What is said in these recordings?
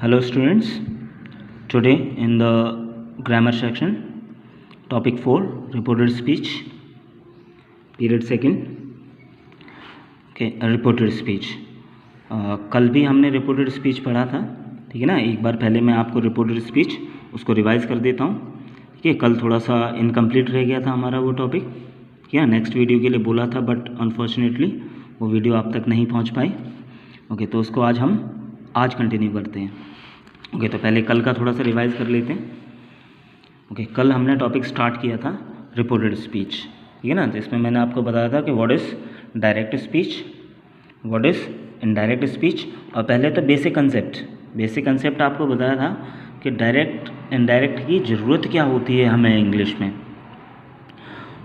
Hello students, today in the grammar section, topic 4, reported speech, period second, okay, reported speech. कल भी हमने reported speech पढ़ा था, ठीक है ना। एक बार पहले मैं आपको रिपोर्टेड स्पीच उसको रिवाइज कर देता हूँ, ठीक है। कल थोड़ा सा इनकम्प्लीट रह गया था हमारा वो टॉपिक, ठीक है। नेक्स्ट वीडियो के लिए बोला था बट अनफॉर्चुनेटली वो वीडियो आप तक नहीं पहुँच पाई, ओके। तो उसको आज कंटिन्यू करते हैं, ओके। तो पहले कल का थोड़ा सा रिवाइज कर लेते हैं, ओके। कल हमने टॉपिक स्टार्ट किया था रिपोर्टेड स्पीच, ठीक है ना। तो इसमें मैंने आपको बताया था कि what is direct speech, what is indirect speech, और पहले तो बेसिक कंसेप्ट आपको बताया था कि डायरेक्ट इनडायरेक्ट की ज़रूरत क्या होती है हमें इंग्लिश में,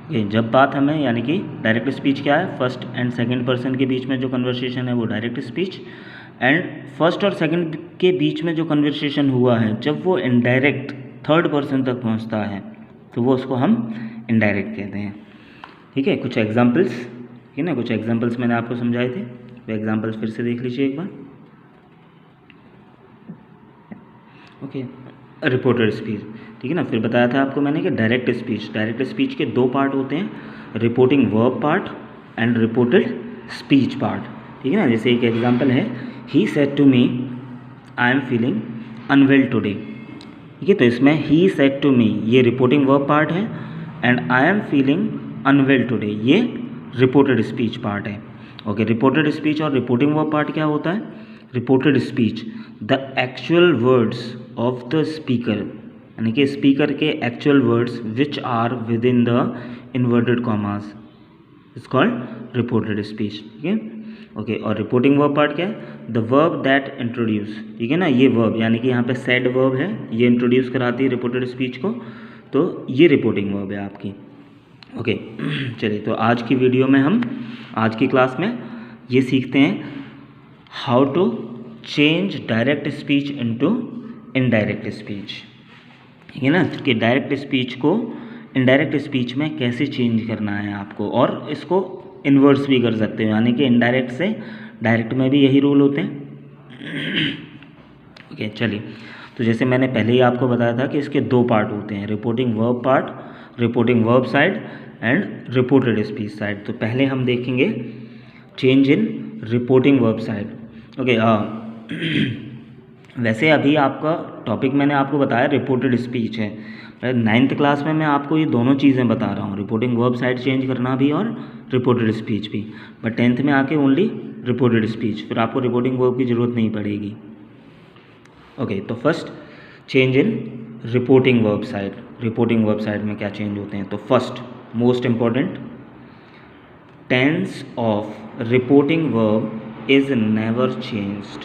ओके। जब बात हमें यानी कि डायरेक्ट स्पीच क्या है, फर्स्ट एंड सेकंड पर्सन के बीच में जो कन्वर्सेशन है वो डायरेक्ट स्पीच, एंड फर्स्ट और सेकंड के बीच में जो कन्वर्सेशन हुआ है जब वो इनडायरेक्ट थर्ड पर्सन तक पहुंचता है तो वो उसको हम इनडायरेक्ट कहते हैं, ठीक है। कुछ एग्जांपल्स, ठीक है ना, कुछ एग्जांपल्स मैंने आपको समझाए थे, वो एग्जांपल्स फिर से देख लीजिए एक बार, ओके। रिपोर्टेड स्पीच, ठीक है ना। फिर बताया था आपको मैंने कि डायरेक्ट स्पीच के दो पार्ट होते हैं, reporting verb part and reported speech part, ठीक है ना। जैसे एक एग्जांपल है, he said to me I am feeling unwell today, ठीक है। तो इसमें ही सेड टू मी ये रिपोर्टिंग वर्ब पार्ट है, and I am feeling unwell today ये रिपोर्टेड स्पीच पार्ट है, ओके। रिपोर्टेड स्पीच और रिपोर्टिंग वर्ब पार्ट क्या होता है, reported speech the actual words of the speaker, यानी कि स्पीकर के actual words which are within the inverted commas is called reported speech, ठीक है, ओके। और रिपोर्टिंग वर्ब पार्ट क्या है, द वर्ब दैट इंट्रोड्यूस, ठीक है ना। ये वर्ब यानी कि यहाँ पे सेड वर्ब है, ये इंट्रोड्यूस कराती है रिपोर्टेड स्पीच को, तो ये रिपोर्टिंग वर्ब है आपकी, ओके। चलिए, तो आज की वीडियो में हम आज की क्लास में ये सीखते हैं how to change direct speech into indirect speech, ठीक है ना, कि डायरेक्ट स्पीच को इनडायरेक्ट स्पीच में कैसे चेंज करना है आपको, और इसको इन्वर्स भी कर सकते हो, यानी कि इनडायरेक्ट से डायरेक्ट में भी यही रूल होते हैं, ओके। चलिए, तो जैसे मैंने पहले ही आपको बताया था कि इसके दो पार्ट होते हैं, reporting verb part, reporting verb side and reported speech side. तो पहले हम देखेंगे change in reporting verb side, okay. वैसे अभी आपका टॉपिक मैंने आपको बताया रिपोर्टेड स्पीच है, 9th क्लास में मैं आपको ये दोनों चीज़ें बता रहा हूँ, रिपोर्टिंग वर्ब साइड चेंज करना भी और रिपोर्टेड स्पीच भी, बट 10th में आके ओनली रिपोर्टेड स्पीच, फिर आपको रिपोर्टिंग वर्ब की ज़रूरत नहीं पड़ेगी, ओके। तो first change in reporting verb side, reporting verb side में क्या चेंज होते हैं, तो first most important, tense of reporting verb is never changed,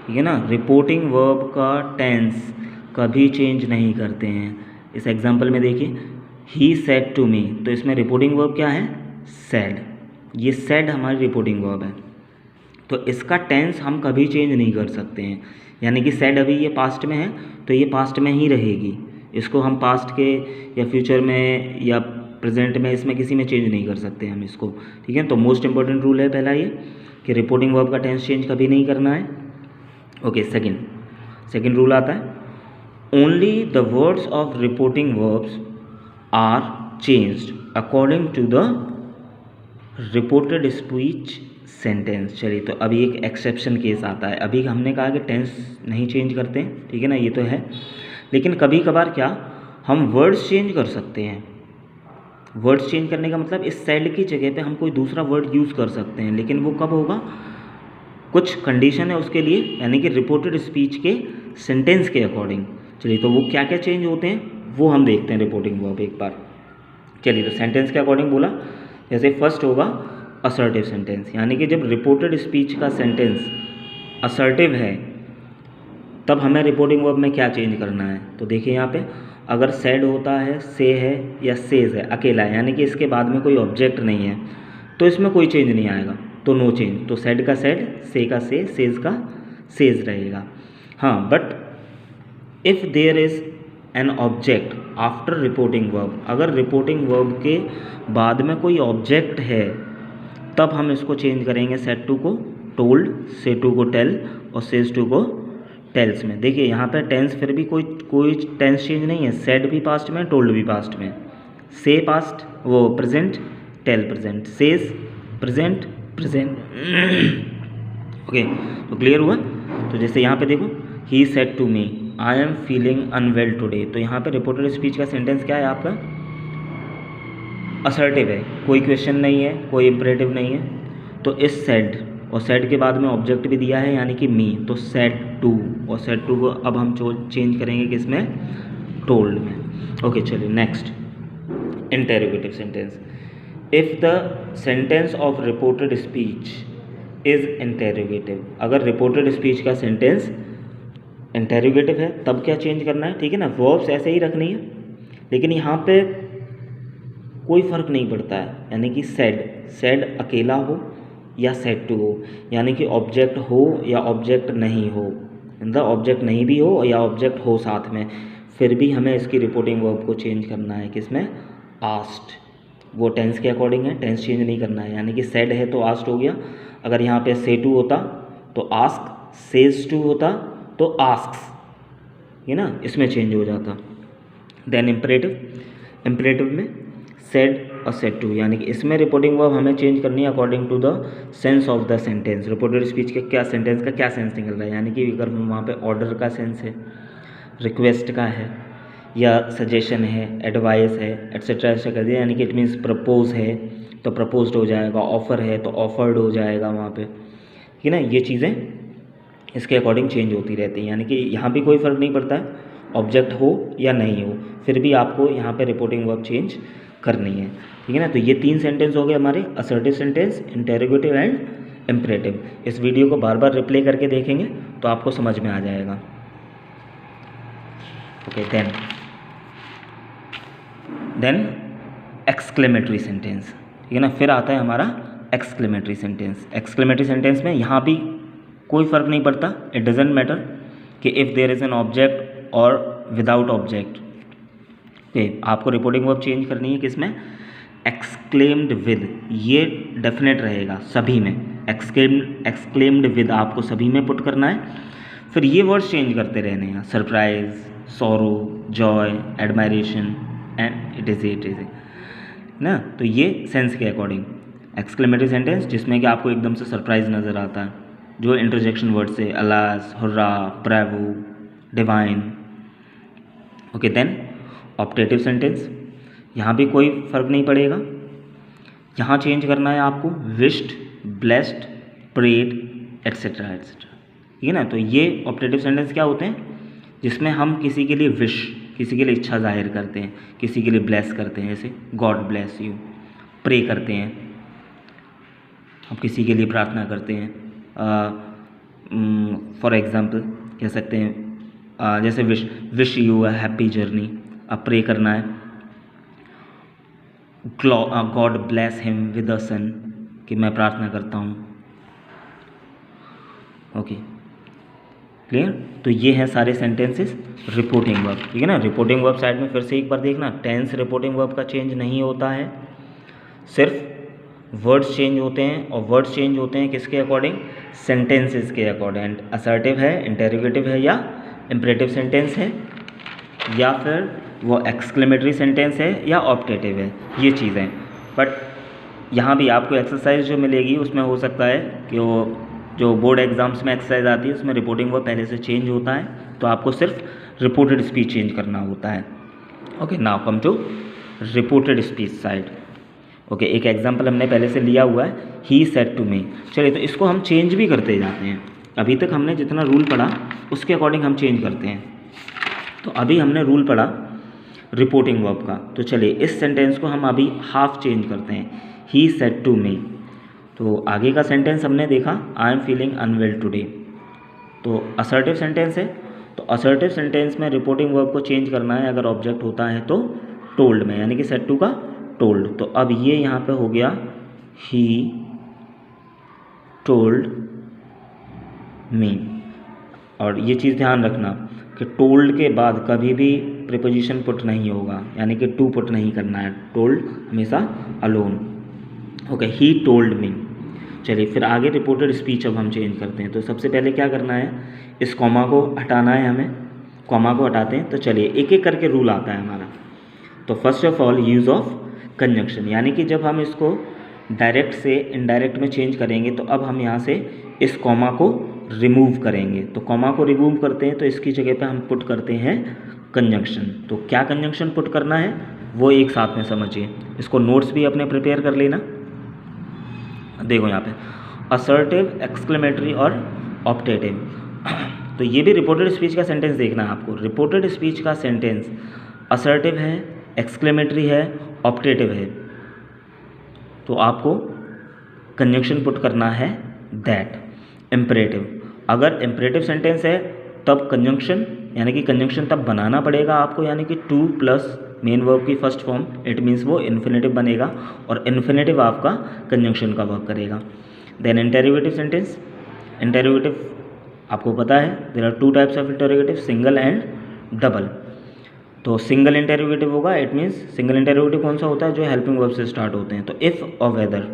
ठीक है ना। रिपोर्टिंग वर्ब का टेंस कभी चेंज नहीं करते हैं। इस एग्जांपल में देखिए, ही सेड टू मी, तो इसमें रिपोर्टिंग वर्ब क्या है, सेड, ये सेड हमारी रिपोर्टिंग वर्ब है, तो इसका टेंस हम कभी चेंज नहीं कर सकते हैं, यानी कि सेड अभी ये पास्ट में है तो ये पास्ट में ही रहेगी, इसको हम पास्ट के या फ्यूचर में या प्रेजेंट में इसमें किसी में चेंज नहीं कर सकते हम इसको, ठीक है। तो मोस्ट इंपॉर्टेंट रूल है पहला ये कि रिपोर्टिंग वर्ब का टेंस चेंज कभी नहीं करना है, ओके। सेकंड रूल आता है, only the words of reporting verbs are changed according to the reported speech sentence. चलिए, तो अभी एक एक्सेप्शन केस आता है, अभी हमने कहा कि टेंस नहीं चेंज करते हैं, ठीक है ना, ये तो है, लेकिन कभी कभार क्या हम वर्ड्स चेंज कर सकते हैं। वर्ड्स चेंज करने का मतलब इस सेड की जगह पे हम कोई दूसरा वर्ड यूज़ कर सकते हैं, लेकिन वो कब होगा, कुछ कंडीशन है उसके लिए, यानी कि रिपोर्टेड स्पीच के सेंटेंस के अकॉर्डिंग। चलिए, तो वो क्या क्या चेंज होते हैं वो हम देखते हैं रिपोर्टिंग वर्ब एक बार। चलिए, तो सेंटेंस के अकॉर्डिंग बोला, जैसे फर्स्ट होगा असर्टिव सेंटेंस, यानी कि जब रिपोर्टेड स्पीच का सेंटेंस असर्टिव है तब हमें रिपोर्टिंग वर्ब में क्या चेंज करना है। तो देखिए यहाँ पे, अगर सेड होता है, से है या सेज है, अकेला है, यानी कि इसके बाद में कोई ऑब्जेक्ट नहीं है, तो इसमें कोई चेंज नहीं आएगा, तो नो चेंज, तो सेड का सेड, से का से, सेज का सेज रहेगा। हाँ, but if there is an object after reporting verb, अगर रिपोर्टिंग वर्ब के बाद में कोई ऑब्जेक्ट है तब हम इसको चेंज करेंगे, सेड टू को टोल्ड, से टू को टेल और सेज टू को टेल्स में। देखिए यहाँ पे टेंस फिर भी कोई टेंस चेंज नहीं है, सेड भी पास्ट में, टोल्ड भी पास्ट में, से पास्ट वो present, tell present, says present, present. Okay, तो क्लियर हुआ। तो जैसे यहाँ पे देखो, he said to me I am feeling unwell today, तो यहाँ पे रिपोर्टेड स्पीच का सेंटेंस क्या है आपका, असर्टिव है, कोई क्वेश्चन नहीं है, कोई इम्परेटिव नहीं है। तो इस सेड, और सेड के बाद में ऑब्जेक्ट भी दिया है यानी कि मी, तो सेड टू, और सेड टू को अब हम चेंज करेंगे किसमें, टोल्ड में। ओके चलिए next, interrogative sentence. If the sentence of reported speech is interrogative, अगर रिपोर्टेड स्पीच का सेंटेंस इंटेरोगेटिव है तब क्या चेंज करना है, ठीक है ना, वर्ब्स ऐसे ही रखनी है, लेकिन यहाँ पे कोई फ़र्क नहीं पड़ता है, यानी कि सेड अकेला हो या सेड टू हो, यानी कि ऑब्जेक्ट हो या ऑब्जेक्ट नहीं हो, मतलब ऑब्जेक्ट नहीं भी हो या ऑब्जेक्ट हो साथ में, फिर भी हमें इसकी रिपोर्टिंग वर्ब को चेंज करना है किसमें, आस्क्ड। वो टेंस के अकॉर्डिंग है, टेंस चेंज नहीं करना है, यानी कि सेड है तो आस्क्ड हो गया, अगर यहाँ पे से टू होता तो आस्क, सेज टू होता तो आस्क्स, है ना, इसमें चेंज हो जाता। देन इम्परेटिव में सेड और सेड टू, यानी कि इसमें रिपोर्टिंग वर्ब हमें चेंज करनी है according to the sense of the sentence. Reported speech के क्या सेंटेंस का क्या सेंस निकल रहा है, यानी कि अगर वहाँ पे ऑर्डर का सेंस है, रिक्वेस्ट का है, या सजेशन है, एडवाइस है, एट्सेट्रा ऐसा कर दिया, यानी कि इट मीन्स प्रपोज है तो प्रपोज्ड हो जाएगा, ऑफ़र है तो ऑफर्ड हो जाएगा वहाँ पे, ठीक है ना। ये चीज़ें इसके अकॉर्डिंग चेंज होती रहती हैं, यानी कि यहाँ भी कोई फ़र्क नहीं पड़ता है, ऑब्जेक्ट हो या नहीं हो, फिर भी आपको यहाँ पे रिपोर्टिंग वर्ब चेंज करनी है, ठीक है ना। तो ये 3 सेंटेंस हो गए हमारे, assertive sentence, interrogative and imperative. इस वीडियो को बार बार रिप्ले करके देखेंगे तो आपको समझ में आ जाएगा। ओके, देन एक्सक्लेमेटरी सेंटेंस, ठीक है ना, फिर आता है हमारा एक्सक्लेमेटरी सेंटेंस। एक्सक्लेमेटरी सेंटेंस में यहाँ भी कोई फ़र्क नहीं पड़ता, इट डजेंट मैटर कि if there is an object और विदाउट ऑब्जेक्ट। ओके, आपको रिपोर्टिंग वर्ब चेंज करनी है किसमें, एक्सक्लेम्ड विद, ये डेफिनेट रहेगा सभी में, एक्सक्लेम्ड विद आपको सभी में पुट करना है, फिर ये वर्ड्स चेंज करते रहने हैं, surprise, sorrow, Joy, admiration and it is ना। तो ये सेंस के अकॉर्डिंग एक्सक्लेमेटरी सेंटेंस जिसमें कि आपको एकदम से सरप्राइज नज़र आता है, जो इंटरजेक्शन वर्ड से alas, hurrah, bravo, divine. Okay, then optative sentence, यहाँ भी कोई फ़र्क नहीं पड़ेगा, यहाँ चेंज करना है आपको wished, blessed, prayed etcetera etcetera, ठीक है ना। तो ये ऑप्टेटिव सेंटेंस क्या होते हैं, जिसमें हम किसी के लिए विश, किसी के लिए इच्छा जाहिर करते हैं, किसी के लिए ब्लेस करते हैं, जैसे गॉड ब्लेस यू, प्रे करते हैं, हम किसी के लिए प्रार्थना करते हैं, फॉर एग्ज़ाम्पल कह सकते हैं जैसे wish you a happy journey, अब प्रे करना है God bless him with a son, कि मैं प्रार्थना करता हूँ। Okay, clear. तो ये हैं सारे सेंटेंसेस रिपोर्टिंग वर्ब, ठीक है ना। रिपोर्टिंग वर्ब साइड में फिर से एक बार देखना, टेंस रिपोर्टिंग वर्ब का चेंज नहीं होता है, सिर्फ वर्ड्स चेंज होते हैं, और वर्ड्स चेंज होते हैं किसके अकॉर्डिंग, सेंटेंसेस के अकॉर्डिंग। असर्टिव है, इंटेरोगेटिव है, या इम्परेटिव सेंटेंस है, या फिर वो एक्सक्लेमेटरी सेंटेंस है, या ऑप्टेटिव है, ये चीज़ें। बट यहाँ भी आपको एक्सरसाइज जो मिलेगी उसमें हो सकता है कि वो जो बोर्ड एग्जाम्स में एक्सरसाइज आती है उसमें रिपोर्टिंग वर्ब पहले से चेंज होता है, तो आपको सिर्फ रिपोर्टेड स्पीच चेंज करना होता है। Okay, now come to reported speech side. Okay, एक एग्जांपल हमने पहले से लिया हुआ है, ही सेड टू मी। चलिए, तो इसको हम चेंज भी करते जाते हैं, अभी तक हमने जितना रूल पढ़ा उसके अकॉर्डिंग हम चेंज करते हैं। तो अभी हमने रूल पढ़ा रिपोर्टिंग वर्ब का, तो चलिए इस सेंटेंस को हम अभी हाफ चेंज करते हैं, ही सेड टू मी। तो आगे का सेंटेंस हमने देखा, I am feeling unwell today, तो असर्टिव सेंटेंस है, तो असर्टिव सेंटेंस में रिपोर्टिंग वर्ब को चेंज करना है, अगर ऑब्जेक्ट होता है तो टोल्ड में, यानी कि सेड टू का टोल्ड। तो अब ये यहाँ पे हो गया ही टोल्ड मी, और ये चीज़ ध्यान रखना कि टोल्ड के बाद कभी भी प्रीपोजिशन पुट नहीं होगा, यानी कि टू पुट नहीं करना है, टोल्ड हमेशा alone. Okay, he told me, चलिए फिर आगे रिपोर्टेड स्पीच अब हम चेंज करते हैं। तो सबसे पहले क्या करना है, इस कॉमा को हटाना है हमें, कॉमा को हटाते हैं। तो चलिए एक एक करके रूल आता है हमारा। तो first of all use of conjunction, यानी कि जब हम इसको डायरेक्ट से इनडायरेक्ट में चेंज करेंगे तो अब हम यहाँ से इस कॉमा को रिमूव करेंगे। तो कॉमा को रिमूव करते हैं तो इसकी जगह पे हम पुट करते हैं कंजंक्शन। तो क्या कंजंक्शन पुट करना है वो एक साथ में समझिए। इसको नोट्स भी अपने प्रिपेयर कर लेना। देखो यहाँ पे असर्टिव, एक्सक्लेमेटरी और ऑप्टेटिव। तो ये भी रिपोर्टेड स्पीच का सेंटेंस देखना है आपको। रिपोर्टेड स्पीच का सेंटेंस असर्टिव है, एक्सक्लेमेटरी है, ऑप्टेटिव है, तो आपको कंजंक्शन पुट करना है दैट। इम्परेटिव, अगर इम्परेटिव सेंटेंस है तब कंजंक्शन, यानी कि कंजंक्शन तब बनाना पड़ेगा आपको, यानी कि टू प्लस मेन वर्ब की फर्स्ट फॉर्म, इट मीन्स वो इन्फिनेटिव बनेगा और इन्फिनेटिव आपका कंजंक्शन का वर्क करेगा। देन इंटेरोगेटिव सेंटेंस, इंटेरोगेटिव आपको पता है there are two types of interrogative, single and double. तो सिंगल इंटेरोगेटिव होगा, इट मीन्स सिंगल इंटेरोगेटिव कौन सा होता है, जो हेल्पिंग वर्ब से स्टार्ट होते हैं, तो इफ़ और वेदर।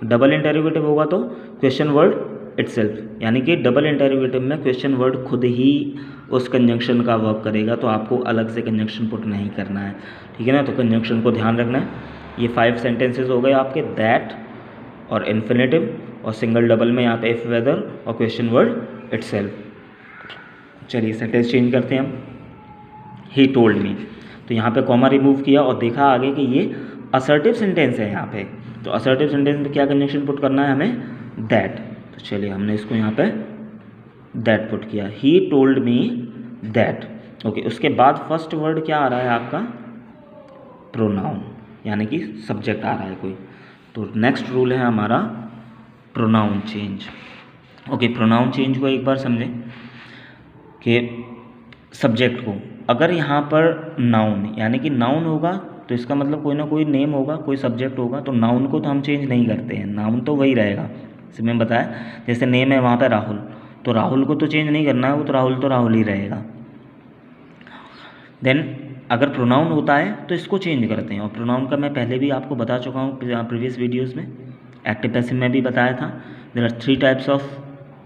डबल इंटेरोगेटिव होगा तो क्वेश्चन वर्ड इटसेल्फ, यानी कि डबल इंटेरोगेटिव में क्वेश्चन वर्ड खुद ही उस कंजंक्शन का वर्क करेगा, तो आपको अलग से कंजंक्शन पुट नहीं करना है, ठीक है ना। तो कंजंक्शन को ध्यान रखना है। ये 5 सेंटेंसेस हो गए आपके, दैट और इन्फिनेटिव और सिंगल डबल में यहाँ पे इफ़, वेदर और क्वेश्चन वर्ड इटसेल्फ। चलिए सेंटेंस चेंज करते हैं हम। ही टोल्ड मी, तो यहाँ पे कॉमा रिमूव किया और देखा आगे कि ये असर्टिव सेंटेंस है यहाँ पे। तो असर्टिव सेंटेंस में क्या कंजंक्शन पुट करना है हमें, दैट। तो चलिए हमने इसको यहाँ पे दैट पुट किया, he told me that. Okay, उसके बाद फर्स्ट वर्ड क्या आ रहा है आपका, प्रोनाउन, यानी कि सब्जेक्ट आ रहा है कोई। तो नेक्स्ट रूल है हमारा pronoun change. Okay, pronoun change को एक बार समझें कि सब्जेक्ट को, अगर यहाँ पर नाउन, यानी कि नाउन होगा तो इसका मतलब कोई ना कोई नेम होगा, कोई सब्जेक्ट होगा, तो नाउन को तो हम चेंज नहीं करते हैं, नाउन तो वही रहेगा। जैसे मैंने बताया, जैसे नेम है वहाँ पे राहुल, तो राहुल को तो चेंज नहीं करना है, वो तो राहुल ही रहेगा। देन अगर प्रोनाउन होता है तो इसको चेंज करते हैं, और प्रोनाउन का मैं पहले भी आपको बता चुका हूँ प्रीवियस वीडियोज़ में, एक्टिव पैसिव में भी बताया था। There are 3 types of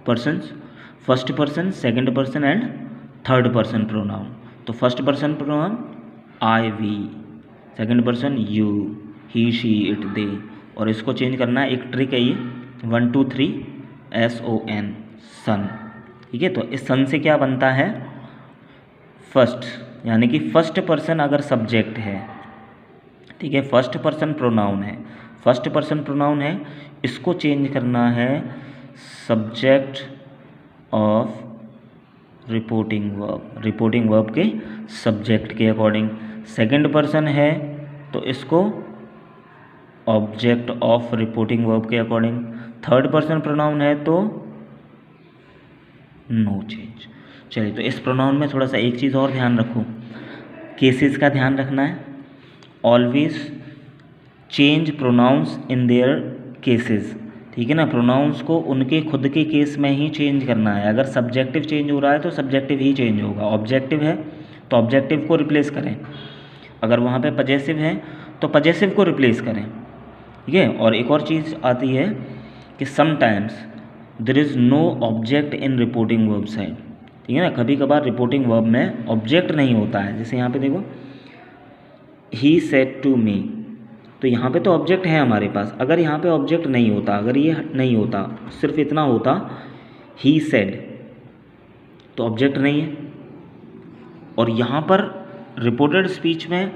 persons, first person, second person and third person pronoun. तो first person pronoun I, we, second person you, he, she, it, they, और इसको चेंज करना है। एक ट्रिक है ये, 1 2 3 SON, सन, ठीक है। तो इस सन से क्या बनता है, फर्स्ट, यानी कि फर्स्ट पर्सन अगर सब्जेक्ट है, ठीक है, फर्स्ट पर्सन प्रोनाउन है, फर्स्ट पर्सन प्रोनाउन है, इसको चेंज करना है subject of reporting verb, reporting verb के सब्जेक्ट के अकॉर्डिंग। सेकंड पर्सन है तो इसको ऑब्जेक्ट ऑफ रिपोर्टिंग वर्ब के अकॉर्डिंग। थर्ड पर्सन प्रोनाउन है तो नो चेंज। चलिए, तो इस प्रोनाउन में थोड़ा सा एक चीज़ और ध्यान रखो, केसेस का ध्यान रखना है। Always change pronouns in their cases, ठीक है ना। प्रोनाउंस को उनके खुद के केस में ही चेंज करना है। अगर सब्जेक्टिव चेंज हो रहा है तो सब्जेक्टिव ही चेंज होगा, ऑब्जेक्टिव है तो ऑब्जेक्टिव को रिप्लेस करें, अगर वहाँ पे पजेसिव है तो पजेसिव को रिप्लेस करें, ठीक है। और एक और चीज़ आती है कि sometimes there is no object in reporting verb side, ठीक है ना। कभी कभार रिपोर्टिंग वर्ब में ऑब्जेक्ट नहीं होता है, जैसे यहाँ पे देखो ही सेड टू मी, तो यहाँ पे तो ऑब्जेक्ट है हमारे पास। अगर यहाँ पे ऑब्जेक्ट नहीं होता, अगर ये नहीं होता, सिर्फ इतना होता ही सेड, तो ऑब्जेक्ट नहीं है। और यहाँ पर रिपोर्टेड स्पीच में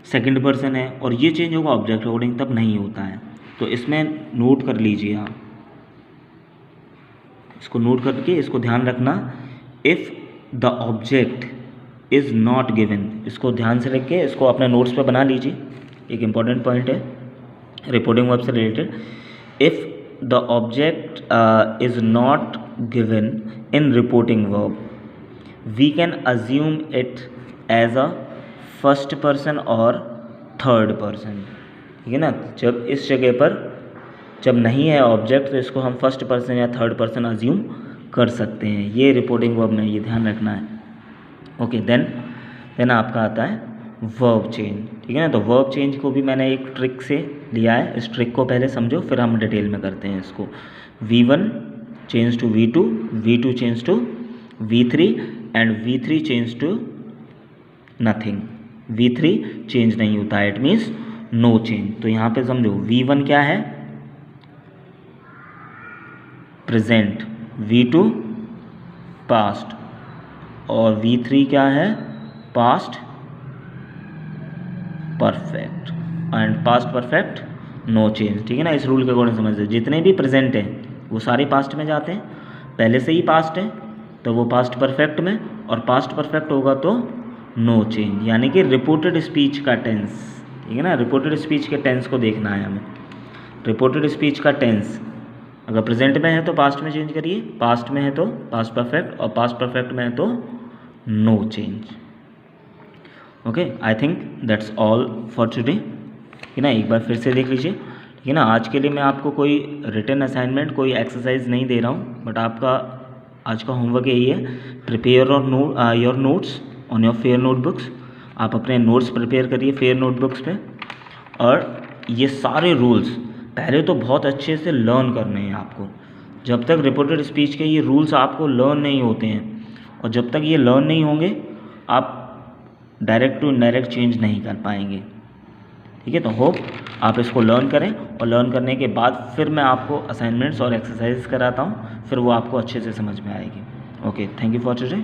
सेकंड पर्सन है और ये चेंज होगा ऑब्जेक्ट अकॉर्डिंग, तब नहीं होता है। तो इसमें नोट कर लीजिए आप, इसको नोट करके इसको ध्यान रखना, if the object is not given, इसको ध्यान से रख के इसको अपने नोट्स पे बना लीजिए। एक इम्पॉर्टेंट पॉइंट है रिपोर्टिंग वर्ब से related, if the object is not given in reporting verb we can assume it as a first person और थर्ड पर्सन, ठीक है ना। जब इस जगह पर जब नहीं है ऑब्जेक्ट तो इसको हम फर्स्ट पर्सन या थर्ड पर्सन अज्यूम कर सकते हैं, ये रिपोर्टिंग वर्ब में ये ध्यान रखना है। ओके, देन आपका आता है वर्ब चेंज, ठीक है ना। तो वर्ब चेंज को भी मैंने एक ट्रिक से लिया है, इस ट्रिक को पहले समझो फिर हम डिटेल में करते हैं इसको। V1 change to V2, V2 change to V3 and V3 change to nothing. V3 change नहीं होता है, इट मीन्स नो चेंज। तो यहाँ पे समझो V1 क्या है, प्रेजेंट, V2 पास्ट और V3 क्या है, past perfect and past perfect no change, ठीक है ना। इस रूल के अकॉर्डिंग समझ लो, जितने भी प्रेजेंट हैं वो सारे पास्ट में जाते हैं, पहले से ही पास्ट है तो वो पास्ट परफेक्ट में, और पास्ट परफेक्ट होगा तो नो चेंज, यानी कि रिपोर्टेड स्पीच का टेंस, ठीक है ना। रिपोर्टेड स्पीच के टेंस को देखना है हमें। रिपोर्टेड स्पीच का टेंस अगर प्रेजेंट में है तो पास्ट में चेंज करिए, पास्ट में है तो पास्ट परफेक्ट, और पास्ट परफेक्ट में है तो no change. Okay, I think that's all for today, ठीक है ना। एक बार फिर से देख लीजिए, ठीक है ना। आज के लिए मैं आपको कोई रिटन असाइनमेंट, कोई एक्सरसाइज नहीं दे रहा हूँ, बट आपका आज का होमवर्क यही है, prepare your notes on your fair notebooks. आप अपने नोट्स प्रिपेयर करिए फेयर नोटबुक्स पे, और ये सारे रूल्स पहले तो बहुत अच्छे से लर्न करने हैं आपको। जब तक रिपोर्टेड स्पीच के ये रूल्स आपको लर्न नहीं होते हैं, और जब तक ये लर्न नहीं होंगे आप डायरेक्ट टू इनडायरेक्ट चेंज नहीं कर पाएंगे, ठीक है। तो होप आप इसको लर्न करें, और लर्न करने के बाद फिर मैं आपको असाइनमेंट्स और एक्सरसाइज कराता हूँ, फिर वो आपको अच्छे से समझ में आएगी। Okay, thank you for today.